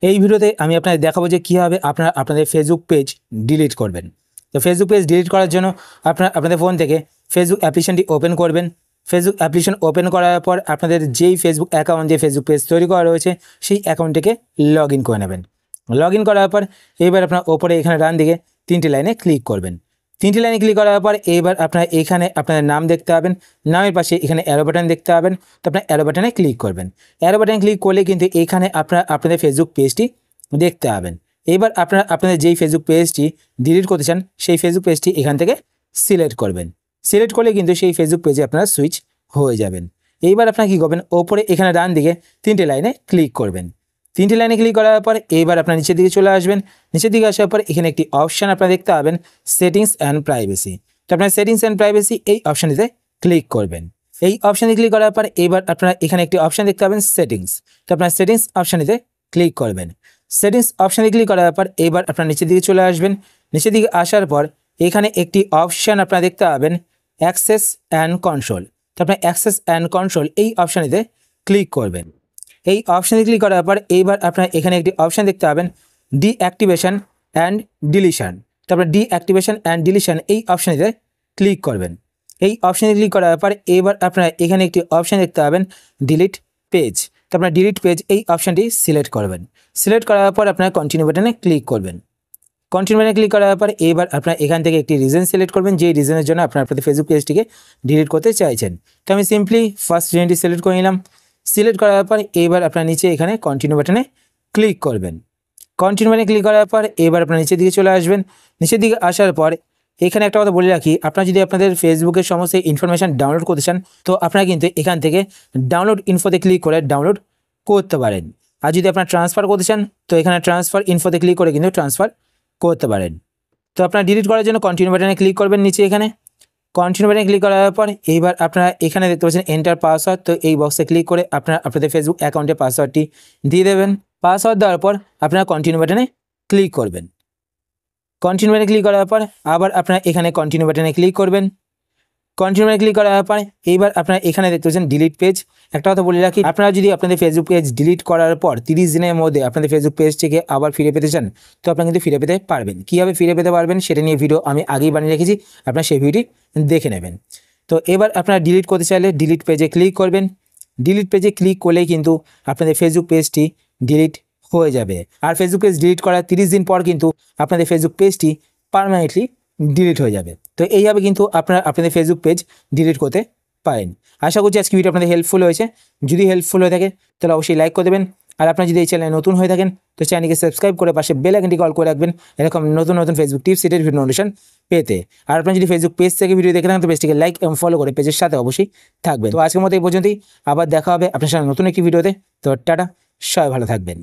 এই ভিডিওতে আমি আপনাদের দেখাবো যে কীভাবে আপনারা আপনাদের ফেসবুক পেজ ডিলিট করবেন। তো ফেসবুক পেজ ডিলিট করার জন্য আপনারা আপনাদের ফোন থেকে ফেসবুক অ্যাপ্লিকেশনটি ওপেন করবেন। ফেসবুক অ্যাপ্লিকেশন ওপেন করার পর আপনাদের যেই ফেসবুক অ্যাকাউন্ট দিয়ে ফেসবুক পেজ তৈরি করা রয়েছে সেই অ্যাকাউন্টটিকে লগ ইন করে নেবেন। লগ ইন করার পর এবার আপনার ওপরে এখানে ডান দিকে 3টি লাইনে ক্লিক করবেন। 3টি লাইনে ক্লিক করার পর এবার আপনার এখানে আপনাদের নাম দেখতে পাবেন, নামের পাশে এখানে অ্যারো বাটন দেখতে পাবেন। তো আপনার অ্যারো বাটনে ক্লিক করবেন। অ্যারো বাটনে ক্লিক করলে কিন্তু এখানে আপনারা আপনাদের ফেসবুক পেজটি দেখতে পাবেন। এবার আপনারা আপনাদের যেই ফেসবুক পেজটি ডিলিট করতে চান সেই ফেসবুক পেজটি এখান থেকে সিলেক্ট করবেন। সিলেক্ট করলে কিন্তু সেই ফেসবুক পেজে আপনারা সুইচ হয়ে যাবেন। এইবার আপনারা কী করবেন, ওপরে এখানে ডান দিকে 3টে লাইনে ক্লিক করবেন। 3টে লাইনে ক্লিক করার পর এইবার আপনার নিচের দিকে চলে আসবেন। নিচের দিকে আসার পর এখানে একটি অপশান আপনারা দেখতে পাবেন, সেটিংস অ্যান্ড প্রাইভেসি। তো আপনার সেটিংস অ্যান্ড প্রাইভেসি এই অপশানটিতে ক্লিক করবেন। এই অপশানে ক্লিক করার পর এবার আপনারা এখানে একটি অপশান দেখতে পাবেন, সেটিংস। তো আপনার সেটিংস অপশানটিতে ক্লিক করবেন। সেটিংস অপশানে ক্লিক করার পর এবার আপনার নিচের দিকে চলে আসবেন। নিচের দিকে আসার পর এখানে একটি অপশান আপনারা দেখতে পাবেন, অ্যাক্সেস অ্যান্ড কন্ট্রোল। তো আপনার অ্যাক্সেস অ্যান্ড কন্ট্রোল এই অপশানেতে ক্লিক করবেন। এই অপশানে ক্লিক করার পর এইবার আপনারা এখানে একটি অপশান দেখতে পাবেন, ডিঅ্যাক্টিভেশন অ্যান্ড ডিলিশন। তো আপনার ডিঅ্যাক্টিভেশন অ্যান্ড ডিলিশন এই অপশানেতে ক্লিক করবেন। এই অপশানে ক্লিক করার পর এবার আপনারা এখানে একটি অপশান দেখতে পাবেন, ডিলিট পেজ। তো আপনার ডিলিট পেজ এই অপশানটি সিলেক্ট করবেন। সিলেক্ট করার পর আপনারা কন্টিনিউ বাটনে ক্লিক করবেন। কন্টিনিউ বাটনে ক্লিক করার পর এবার আপনারা এখান থেকে একটি রিজন সিলেক্ট করবেন, যেই রিজনের জন্য আপনারা আপনাদের ফেসবুক পেজটিকে ডিলিট করতে চাইছেন। তো আমি সিম্পলি ফার্স্ট রিজনটি সিলেক্ট করে নিলাম। সিলেক্ট করার পর এবার আপনার নিচে এখানে কন্টিনিউ বাটনে ক্লিক করবেন। কন্টিনিউ বাটনে ক্লিক করার পর এবার আপনার নিচের দিকে চলে আসবেন। নিচের দিকে আসার পর এখানে একটা কথা বলে রাখি, আপনারা যদি আপনাদের ফেসবুকের সমস্ত ইনফরমেশান ডাউনলোড করতে চান তো আপনারা কিন্তু এখান থেকে ডাউনলোড ইনফোতে ক্লিক করে ডাউনলোড করতে পারেন। আর যদি আপনারা ট্রান্সফার করতে চান তো এখানে ট্রান্সফার ইনফোতে ক্লিক করে কিন্তু ট্রান্সফার করতে পারেন। তো আপনারা ডিলিট করার জন্য কন্টিনিউ বাটনে ক্লিক করবেন নিচে এখানে। কন্টিনিউ বাটনে ক্লিক করার পর এইবার আপনারা এখানে দেখতে পাচ্ছেন এন্টার পাসওয়ার্ড। তো এই বক্সে ক্লিক করে আপনারা আপনাদের ফেসবুক অ্যাকাউন্টের পাসওয়ার্ডটি দিয়ে দেবেন। পাসওয়ার্ড দেওয়ার পর আপনারা কন্টিনিউ বাটনে ক্লিক করবেন। কন্টিনিউ বাটনে ক্লিক করার পর আবার আপনারা এখানে কন্টিনিউ বাটনে ক্লিক করবেন। কন্টিনিউ বাটনে ক্লিক করার পর এইবার আপনারা এখানে দেখতে পাচ্ছেন ডিলিট পেজ। একটা কথা বলে রাখি, আপনারা যদি আপনাদের ফেসবুক পেজ ডিলিট করার পর 30 দিনের মধ্যে আপনাদের ফেসবুক পেজটিকে আবার ফিরে পেতে চান তো আপনারা কিন্তু ফিরে পেতে পারবেন। কীভাবে ফিরে পেতে পারবেন সেটা নিয়ে ভিডিও আমি আগেই বানিয়ে রেখেছি, আপনারা সেই ভিডিওটি দেখে নেবেন। তো এবার আপনারা ডিলিট করতে চাইলে ডিলিট পেজে ক্লিক করবেন। ডিলিট পেজে ক্লিক করলেই কিন্তু আপনাদের ফেসবুক পেজটি ডিলিট হয়ে যাবে। আর ফেসবুক পেজ ডিলিট করার 30 দিন পর কিন্তু আপনাদের ফেসবুক পেজটি পার্মানেন্টলি ডিলিট হয়ে যাবে। তো এইভাবে কিন্তু আপনারা আপনাদের ফেসবুক পেজ ডিলিট করতে পারেন। আশা করছি আজকে ভিডিও আপনাদের হেল্পফুল হয়েছে। যদি হেল্পফুল হয়ে থাকে তাহলে অবশ্যই লাইক করে দেবেন। আর আপনারা যদি এই চ্যানেলে নতুন হয়ে থাকেন তো চ্যানেলকে সাবস্ক্রাইব করে পাশে বেল আইকনটি কল করে রাখবেন এরকম নতুন নতুন ফেসবুক টিপস সেটের ভিডিও নোটিফিকেশন পেতে। আর আপনারা যদি ফেসবুক পেজ থেকে ভিডিও দেখে থাকেন তো পেজটিকে লাইক এবং ফলো করে পেজের সাথে অবশ্যই থাকবেন। তো আজকের মতো এই পর্যন্তই, আবার দেখা হবে আপনার সাথে নতুন একটি ভিডিওতে। তো টাটা, সবাই ভালো থাকবেন।